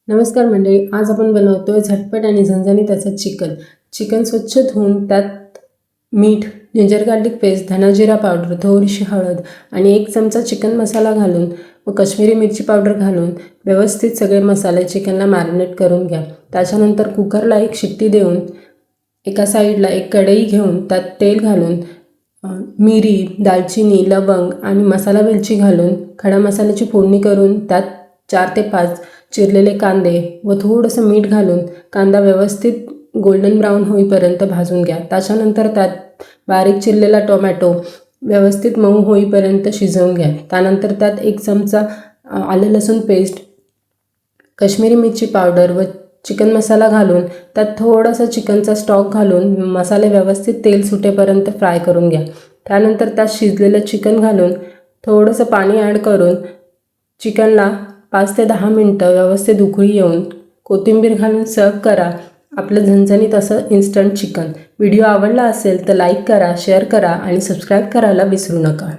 नमस्कार मंडळी, आज आपण बनवतोय झटपट आणि झणझणीत असं चिकन स्वच्छ धुवून त्यात मीठ, जिंजर गार्लिक पेस्ट, धना जिरा पावडर, थोडीशी हळद आणि 1 चमचा चिकन मसाला घालून व काश्मीरी मिरची पावडर घालून व्यवस्थित सगळे मसाले चिकनला मॅरिनेट करून घ्या। त्याच्यानंतर कुकरला 1 शिट्टी देऊन एका साईडला एक कढई घेऊन त्यात तेल घालून मिरी, दालचिनी, लवंग आणि मसाला वेलची घालून खडा मसाल्याची फोडणी करून त्यात 4 ते 5 चिरलेले कांदे व थोडंसं मीठ घालून कांदा व्यवस्थित गोल्डन ब्राऊन होईपर्यंत भाजून घ्या। त्याच्यानंतर त्यात बारीक चिरलेला टोमॅटो व्यवस्थित मऊ होईपर्यंत शिजवून घ्या। त्यानंतर त्यात 1 चमचा आलं लसूण पेस्ट, काश्मीरी मिरची पावडर व चिकन मसाला घालून त्यात थोडासा चिकनचा स्टॉक घालून मसाले व्यवस्थित तेल सुटेपर्यंत फ्राय करून घ्या। त्यानंतर त्यात शिजलेलं चिकन घालून थोडंसं पाणी ॲड करून चिकनला 5 ते 10 मिनिटं व्यवस्थित उकळी येऊन कोथिंबीर घालून सर्व करा। आपलं झणझणीत असं इन्स्टंट चिकन। व्हिडिओ आवडला असेल तर लाईक करा, शेअर करा आणि सबस्क्राईब करायला विसरू नका।